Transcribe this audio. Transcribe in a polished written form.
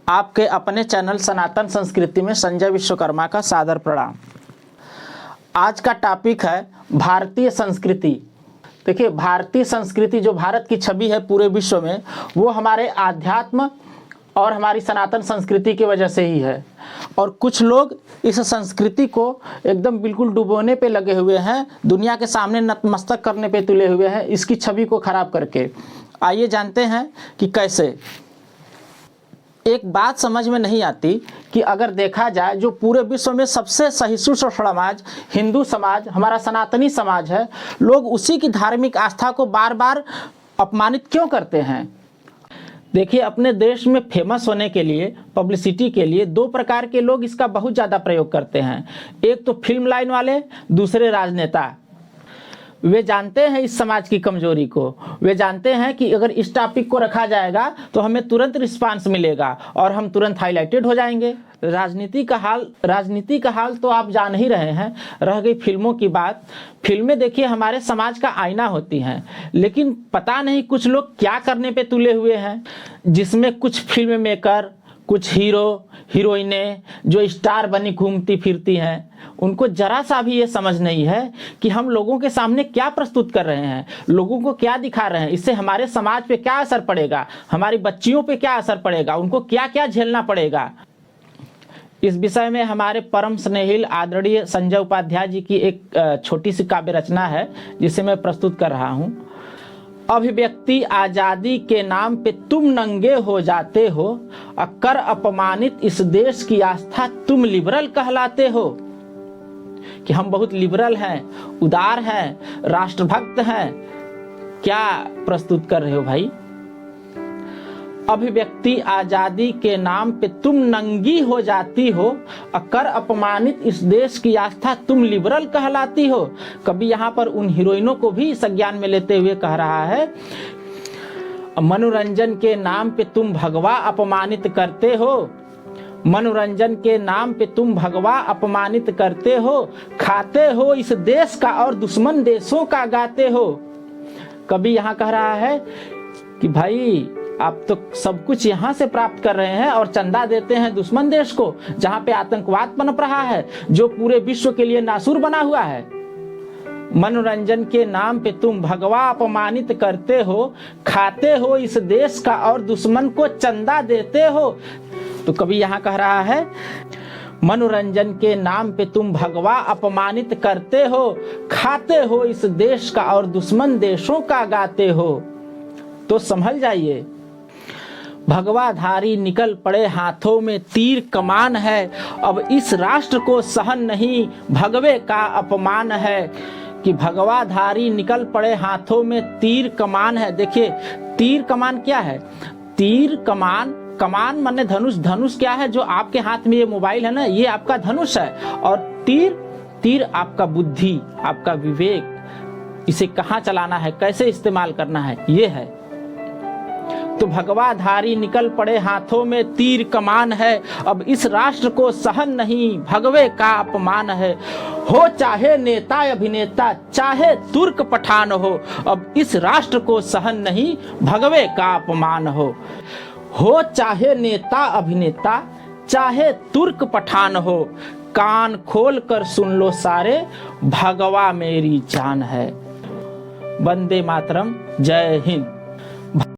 आपके अपने चैनल सनातन संस्कृति में संजय विश्वकर्मा का सादर प्रणाम। आज का टॉपिक है भारतीय संस्कृति। देखिए, भारतीय संस्कृति जो भारत की छवि है पूरे विश्व में, वो हमारे आध्यात्म और हमारी सनातन संस्कृति की वजह से ही है। और कुछ लोग इस संस्कृति को एकदम बिल्कुल डुबोने पे लगे हुए हैं, दुनिया के सामने नतमस्तक करने पे तुले हुए हैं, इसकी छवि को खराब करके। आइए जानते हैं कि कैसे। एक बात समझ में नहीं आती कि अगर देखा जाए, जो पूरे विश्व में सबसे सहिष्णु समाज हिंदू समाज, हमारा सनातनी समाज है, लोग उसी की धार्मिक आस्था को बार बार अपमानित क्यों करते हैं। देखिए, अपने देश में फेमस होने के लिए, पब्लिसिटी के लिए दो प्रकार के लोग इसका बहुत ज़्यादा प्रयोग करते हैं। एक तो फिल्म लाइन वाले, दूसरे राजनेता। वे जानते हैं इस समाज की कमजोरी को। वे जानते हैं कि अगर इस टॉपिक को रखा जाएगा तो हमें तुरंत रिस्पांस मिलेगा और हम तुरंत हाईलाइटेड हो जाएंगे। राजनीति का हाल तो आप जान ही रहे हैं। रह गई फिल्मों की बात, फिल्में देखिए हमारे समाज का आईना होती हैं, लेकिन पता नहीं कुछ लोग क्या करने पे तुले हुए हैं, जिसमें कुछ फिल्म मेकर, कुछ हीरो हीरोइनें जो स्टार बनी घूमती फिरती हैं, उनको जरा सा भी ये समझ नहीं है कि हम लोगों के सामने क्या प्रस्तुत कर रहे हैं, लोगों को क्या दिखा रहे हैं, इससे हमारे समाज पे क्या असर पड़ेगा, हमारी बच्चियों पे क्या असर पड़ेगा, उनको क्या क्या झेलना पड़ेगा। इस विषय में हमारे परम स्नेहिल आदरणीय संजय उपाध्याय जी की एक छोटी सी काव्य रचना है, जिसे मैं प्रस्तुत कर रहा हूँ। अभिव्यक्ति आजादी के नाम पे तुम नंगे हो जाते हो, कर अपमानित इस देश की आस्था तुम लिबरल कहलाते हो। कि हम बहुत लिबरल हैं, उदार हैं, राष्ट्रभक्त हैं, क्या प्रस्तुत कर रहे हो भाई। अभिव्यक्ति आजादी के नाम पे तुम नंगी हो जाती हो, कर अपमानित इस देश की आस्था तुम लिबरल कहलाती हो। कभी यहाँ पर उन हीरोइनों को भी संज्ञान में लेते हुए कह रहा है, मनोरंजन के नाम पे तुम भगवा अपमानित करते हो, मनोरंजन के नाम पे तुम भगवा अपमानित करते हो, खाते हो इस देश का और दुश्मन देशों का गाते हो। कभी यहाँ कह रहा है कि भाई आप तो सब कुछ यहाँ से प्राप्त कर रहे हैं और चंदा देते हैं दुश्मन देश को, जहाँ पे आतंकवाद पनप रहा है, जो पूरे विश्व के लिए नासूर बना हुआ है। मनोरंजन के नाम पे तुम भगवा अपमानित करते हो, खाते हो इस देश का और दुश्मन को चंदा देते हो। तो कभी यहाँ कह रहा है, मनोरंजन के नाम पे तुम भगवा अपमानित करते हो, खाते हो इस देश का और दुश्मन देशों का गाते हो। तो संभल जाइए, भगवाधारी निकल पड़े हाथों में तीर कमान है, अब इस राष्ट्र को सहन नहीं भगवे का अपमान है। कि भगवाधारी निकल पड़े हाथों में तीर कमान है। देखिए, तीर कमान क्या है? तीर कमान माने धनुष। धनुष क्या है? जो आपके हाथ में ये मोबाइल है ना, ये आपका धनुष है। और तीर आपका बुद्धि, आपका विवेक, इसे कहाँ चलाना है, कैसे इस्तेमाल करना है, ये है। तो भगवाधारी निकल पड़े हाथों में तीर कमान है, अब इस राष्ट्र को सहन नहीं भगवे का अपमान है। हो चाहे नेता अभिनेता, चाहे तुर्क पठान हो, अब इस राष्ट्र को सहन नहीं भगवे का अपमान हो चाहे नेता अभिनेता, चाहे तुर्क पठान हो, कान खोल कर सुन लो सारे, भगवा मेरी जान है। वंदे मातरम। जय हिंद।